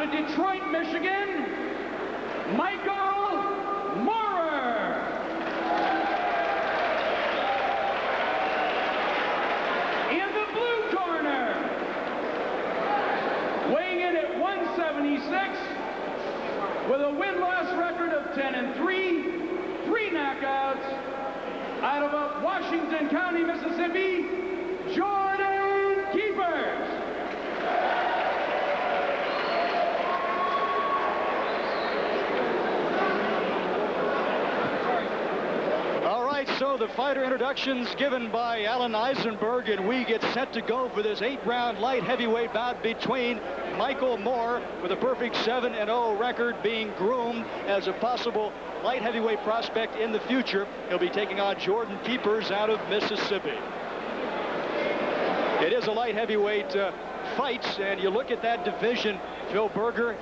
Out of Detroit, Michigan, Michael Moorer. In the blue corner, weighing in at 176, with a win-loss record of 10-3, 3 knockouts, out of Washington County, Mississippi, Jordan Keepers. So the fighter introductions given by Alan Eisenberg, and we get set to go for this 8-round light heavyweight bout between Michael Moorer, with a perfect 7-0 record, being groomed as a possible light heavyweight prospect in the future. He'll be taking on Jordan Keepers out of Mississippi. It is a light heavyweight fight, and you look at that division, Phil Berger,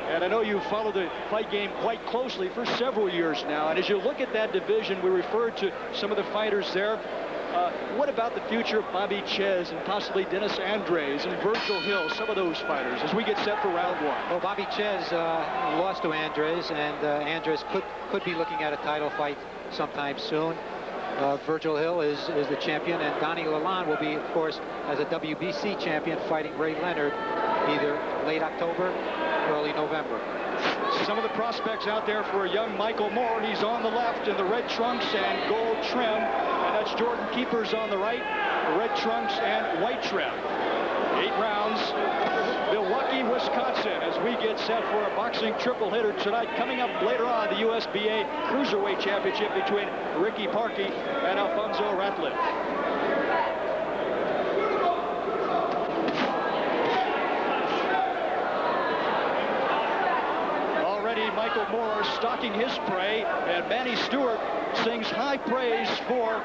and I know you follow the fight game quite closely for several years now. And as you look at that division, we referred to some of the fighters there. What about the future of Bobby Ches and possibly Dennis Andres and Virgil Hill, some of those fighters, as we get set for round one? Well, Bobby Ches lost to Andres, and Andres could be looking at a title fight sometime soon. Virgil Hill is the champion, and Donnie Lalonde will be, of course, as a WBC champion, fighting Ray Leonard either late October, early November. Some of the prospects out there for a young Michael Moorer. He's on the left in the red trunks and gold trim, and that's Jordan Keepers on the right, the red trunks and white trim. 8 rounds, Milwaukee, Wisconsin, as we get set for a boxing triple hitter tonight. Coming up later on, the USBA Cruiserweight Championship between Ricky Parkey and Alfonso Ratliff. Michael Moorer stalking his prey, and Manny Stewart sings high praise for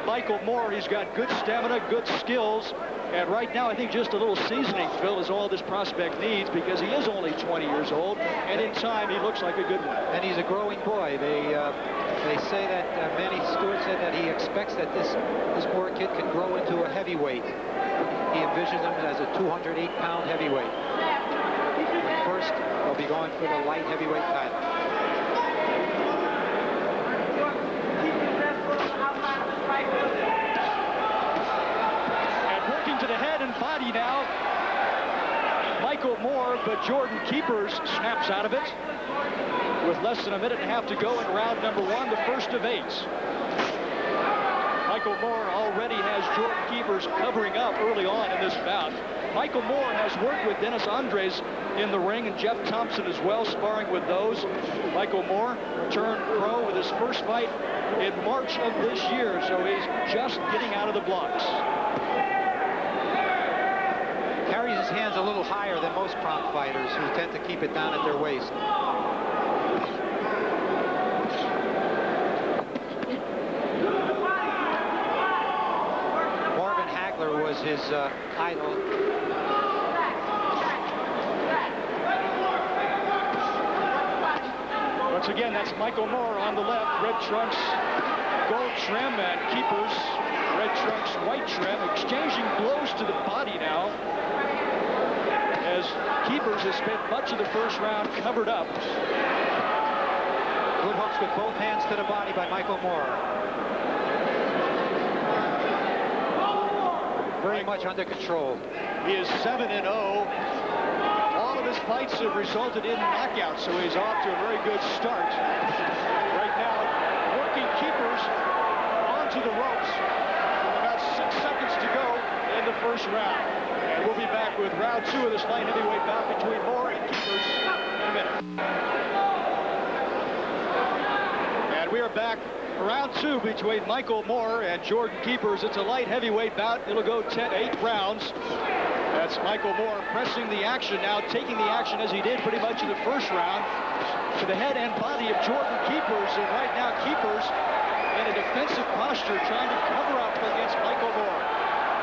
Michael Moorer. He's got good stamina, good skills, and right now I think just a little seasoning, Phil, is all this prospect needs, because he is only 20 years old, and in time he looks like a good one. And he's a growing boy. They say that Manny Stewart said that he expects that this Moorer kid can grow into a heavyweight. He envisions him as a 208-pound heavyweight. First, they'll be going for the light heavyweight title. And working to the head and body now, Michael Moorer, but Jordan Keepers snaps out of it with less than a minute and a half to go in round number 1, the first of 8. Michael Moorer already has Jordan Keepers covering up early on in this bout. Michael Moorer has worked with Dennis Andres in the ring, and Jeff Thompson as well, sparring with those. Michael Moorer turned pro with his first fight in March of this year, so he's just getting out of the blocks. Carries his hands a little higher than most prompt fighters, who tend to keep it down at their waist. Marvin Hagler was his idol. Once again, that's Michael Moorer on the left, red trunks, gold trim, and Keepers, red trunks, white trim, exchanging blows to the body now, as Keepers has spent much of the first round covered up. Good hooks with both hands to the body by Michael Moorer. Very much under control. He is 7-0. His fights have resulted in knockouts, so he's off to a very good start. Right now, working Keepers onto the ropes with about 6 seconds to go in the first round. And we'll be back with round 2 of this light heavyweight bout between Moorer and Keepers in a minute. And we are back for round 2 between Michael Moorer and Jordan Keepers. It's a light heavyweight bout. It'll go 8 rounds. That's Michael Moorer pressing the action now, taking the action as he did pretty much in the first round, to the head and body of Jordan Keepers. And right now, Keepers in a defensive posture, trying to cover up against Michael Moorer.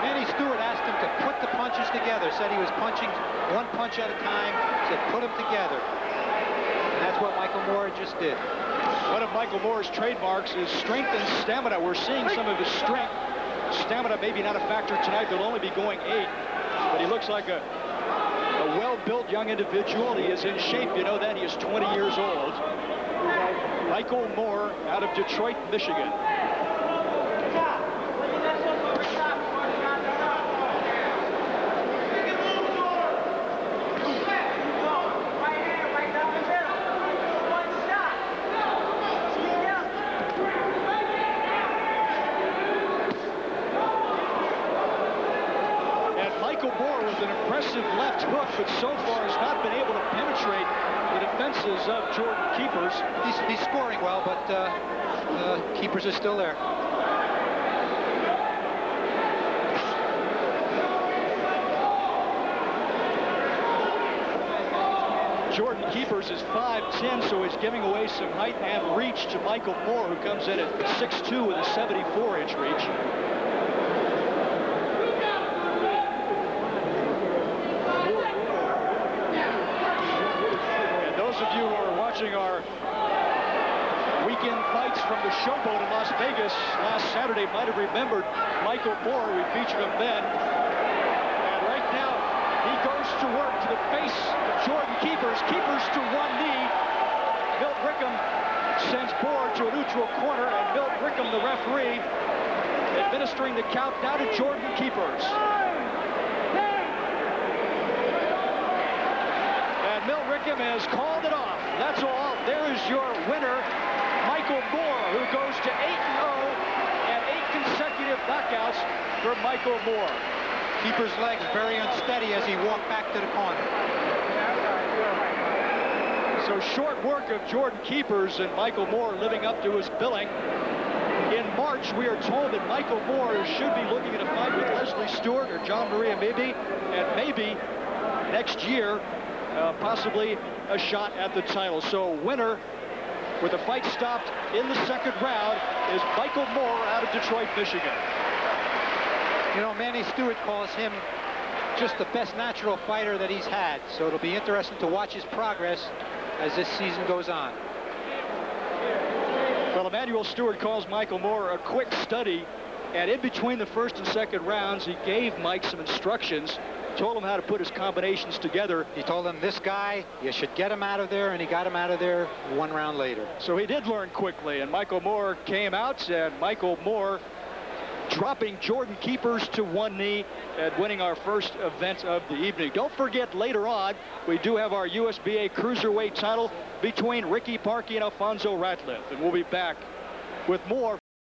Manny Stewart asked him to put the punches together, said he was punching one punch at a time, said put them together. And that's what Michael Moorer just did. One of Michael Moorer's trademarks is strength and stamina. We're seeing some of his strength. Stamina maybe not a factor tonight. They'll only be going 8. But he looks like a well-built good young individual. He is in shape. You know that. He is 20 years old. Michael Moore out of Detroit, Michigan. Left hook, but so far has not been able to penetrate the defenses of Jordan Keepers. He's scoring well, but Keepers is still there. Jordan Keepers is 5'10", so he's giving away some height and reach to Michael Moore, who comes in at 6'2" with a 74-inch reach. Of you who are watching our weekend fights from the Showboat in Las Vegas last Saturday might have remembered Michael Moore. We featured him then. And right now, he goes to work to the face of Jordan Keepers. Keepers to one knee. Milt Rickham sends Moore to a neutral corner, and Milt Rickham, the referee, administering the count now to Jordan Keepers. Milt Rickham has called it off. That's all. There is your winner, Michael Moore, who goes to 8-0 and 8 consecutive knockouts for Michael Moore. Keepers' legs very unsteady as he walked back to the corner. So short work of Jordan Keepers, and Michael Moore living up to his billing. In March, we are told that Michael Moore should be looking at a fight with Leslie Stewart or John Maria Maybe, and maybe next year, possibly a shot at the title. So winner with the fight stopped in the second round is Michael Moore out of Detroit, Michigan. You know, Manny Stewart calls him just the best natural fighter that he's had. So it'll be interesting to watch his progress as this season goes on. Well, Emmanuel Stewart calls Michael Moore a quick study. And in between the first and second rounds, he gave Mike some instructions, told him how to put his combinations together. He told him, this guy, you should get him out of there, and he got him out of there one round later. So he did learn quickly, and Michael Moore came out, and Michael Moore dropping Jordan Keepers to one knee and winning our first event of the evening. Don't forget, later on, we do have our USBA Cruiserweight title between Ricky Parkey and Alfonso Ratliff, and we'll be back with more